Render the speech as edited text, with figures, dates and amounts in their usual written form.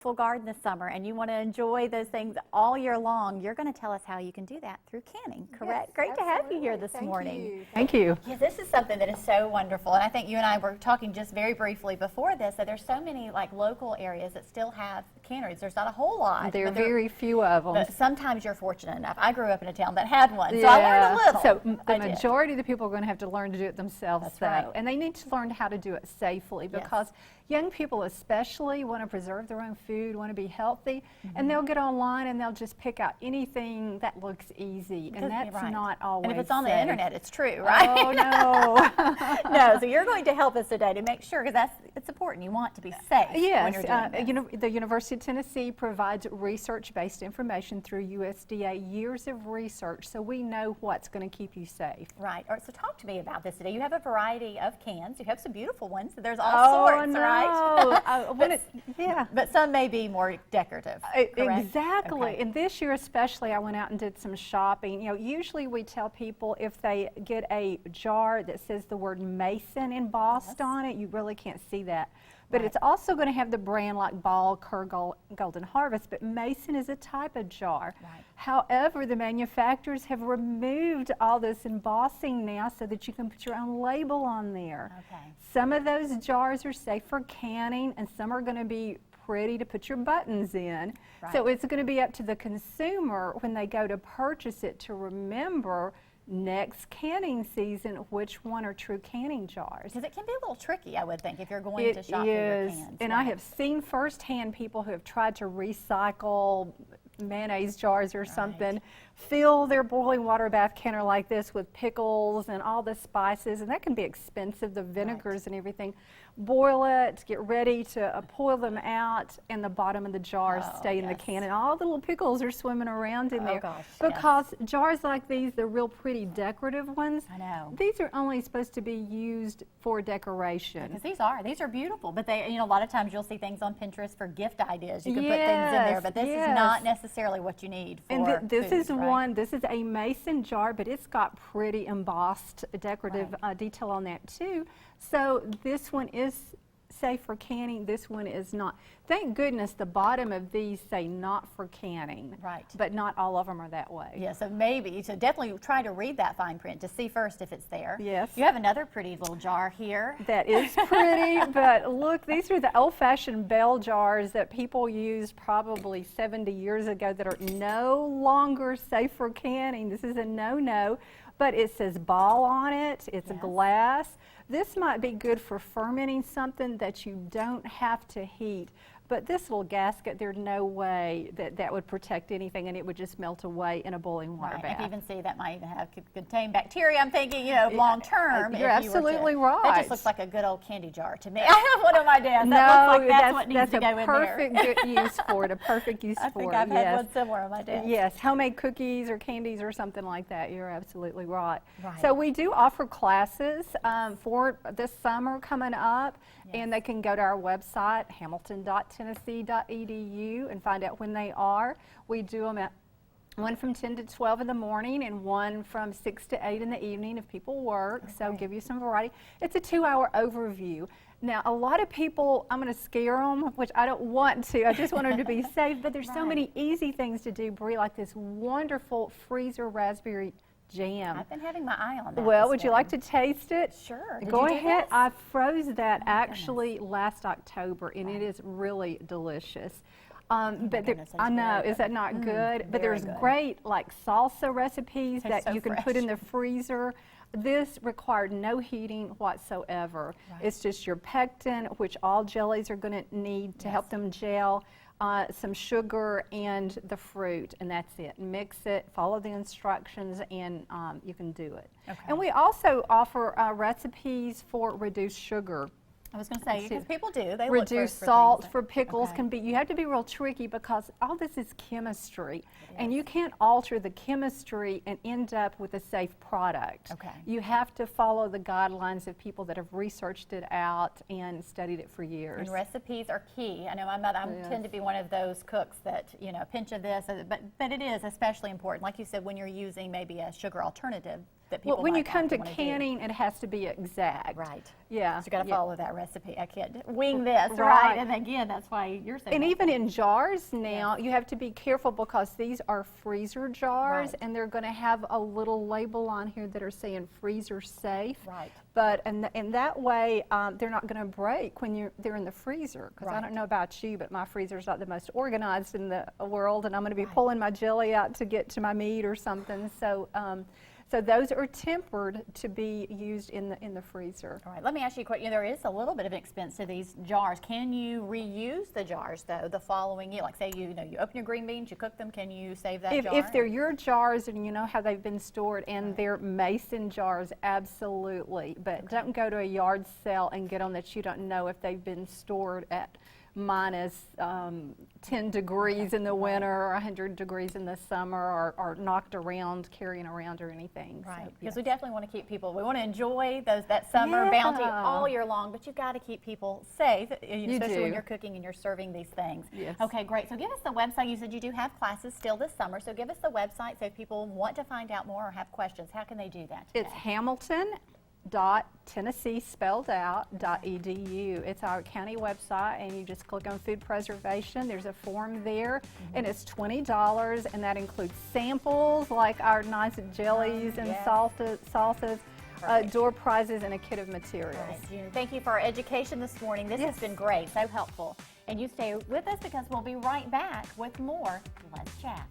Full garden this summer and you want to enjoy those things all year long, you're going to tell us how you can do that through canning, correct? Yes, Great to have you absolutely. here this morning. Thank you. Yeah, this is something that is so wonderful, and I think you and I were talking just very briefly before this that there's so many like local areas that still have canneries. There's not a whole lot. There are very few of them. But sometimes you're fortunate enough. I grew up in a town that had one, so I learned a little. So the majority of the people are going to have to learn to do it themselves. That's right. And they need to learn how to do it safely because young people especially want to preserve their own food, want to be healthy, and they'll get online and they'll just pick out anything that looks easy, and that's not always And if it's on the safe. internet, it's true, right? Oh, no. No, so you're going to help us today to make sure, because it's important. You want to be safe when you're doing this. The University of Tennessee provides research-based information through USDA, years of research, so we know what's going to keep you safe. Right. All right, so talk to me about this today. You have a variety of cans. You have some beautiful ones. There's all sorts, right? But some may be more decorative, correct? Exactly. Okay. And this year especially, I went out and did some shopping. You know, usually we tell people if they get a jar that says the word Mason embossed on it, you really can't see that. But it's also going to have the brand like Ball, Kerr, Golden Harvest, but Mason is a type of jar. Right. However, the manufacturers have removed all this embossing now so that you can put your own label on there. Okay. Some of those jars are safe for canning, and some are going to be pretty to put your buttons in. Right. So it's going to be up to the consumer when they go to purchase it to remember next canning season which one are true canning jars. Because it can be a little tricky, I would think, if you're going to shop for your cans. And I have seen firsthand people who have tried to recycle mayonnaise jars or something, fill their boiling water bath canner like this with pickles and all the spices, and that can be expensive, the vinegars and everything. Boil it, get ready to pull them out, and the bottom of the jars stay in the can, and all the little pickles are swimming around in there. Because jars like these, the real pretty decorative ones, I know. These are only supposed to be used for decoration. Because these are beautiful, but they, a lot of times you'll see things on Pinterest for gift ideas. You can put things in there, but this is not necessarily what you need for And this food, is one. This is a mason jar, but it's got pretty embossed decorative detail on that too. So this one is safe for canning. This one is not. Thank goodness the bottom of these say not for canning. Right. But not all of them are that way. Yeah, so definitely try to read that fine print to see first if it's there. Yes. You have another pretty little jar here. That is pretty, but look, these are the old-fashioned bell jars that people used probably 70 years ago that are no longer safe for canning. This is a no-no, but it says Ball on it. It's a glass. This might be good for fermenting something that you don't have to heat. But this little gasket, there's no way that would protect anything, and it would just melt away in a boiling water bath. I can even see that might even contain bacteria. I'm thinking, long term. You're absolutely right. That just looks like a good old candy jar to me. I have one on my desk. That looks like that's what needs to go in there. That's a perfect good use for it. A perfect use for it. I think I've had one similar on my desk. Yes, homemade cookies or candies or something like that. You're absolutely right. So we do offer classes for this summer coming up, and they can go to our website, hamilton.tennessee.edu, and find out when they are. We do them at one from 10 to 12 in the morning and one from 6 to 8 in the evening if people work, so give you some variety. It's a 2-hour overview. Now, a lot of people, I'm going to scare them, which I don't want to. I just want them to be safe, but there's so many easy things to do, Bree, like this wonderful freezer raspberry jam. I've been having my eye on that. Well, would you like to taste it? Sure. Go ahead. I froze that actually last October, and it is really delicious. But I know, is that not good? But there's great like salsa recipes that you can put in the freezer. This required no heating whatsoever. It's just your pectin, which all jellies are going to need to help them gel, some sugar, and the fruit, and that's it. Mix it, follow the instructions, and you can do it. And we also offer recipes for reduced sugar. I was going to say, because people do. They reduce salt for pickles can be, you have to be real tricky because all this is chemistry. And you can't alter the chemistry and end up with a safe product. You have to follow the guidelines of people that have researched it out and studied it for years. And recipes are key. I know my mother, I tend to be one of those cooks that, a pinch of this, but it is especially important. Like you said, when you're using maybe a sugar alternative, that people when you might come to wanna do. canning, it has to be exact. Right. Yeah. So you got to yeah. follow that recipe. I can't wing this, right? Right. And again, that's why you're saying. And even in jars now, you have to be careful because these are freezer jars, Right. and they're going to have a little label on here that are saying freezer safe. Right. But and that way, they're not going to break when they're in the freezer. Because I Right. don't know about you, but my freezer's not the most organized in the world, and I'm going to be pulling my jelly out to get to my meat or something. So. So those are tempered to be used in the freezer. All right, let me ask you a question. There is a little bit of an expense to these jars. Can you reuse the jars though the following year? Like say you open your green beans, you cook them. Can you save that jar? If they're your jars and you know how they've been stored and they're mason jars, absolutely. But don't go to a yard sale and get them that you don't know if they've been stored at minus 10 degrees in the winter or 100 degrees in the summer, or knocked around, carrying around or anything. Right, So, because yeah. we definitely want to keep people, we want to enjoy that summer bounty all year long, but you've got to keep people safe, especially when do. you're cooking and you're serving these things. Yes. Okay, great. So give us the website. You said you do have classes still this summer, so give us the website so if people want to find out more or have questions, how can they do that today? It's hamilton.tennessee.edu. It's our county website, and you just click on food preservation. There's a form there, and it's $20, and that includes samples like our nice jellies and yes. salsas, door prizes, and a kit of materials. All right, June, thank you for our education this morning. This has been great, so helpful. And you stay with us because we'll be right back with more Let's Chat.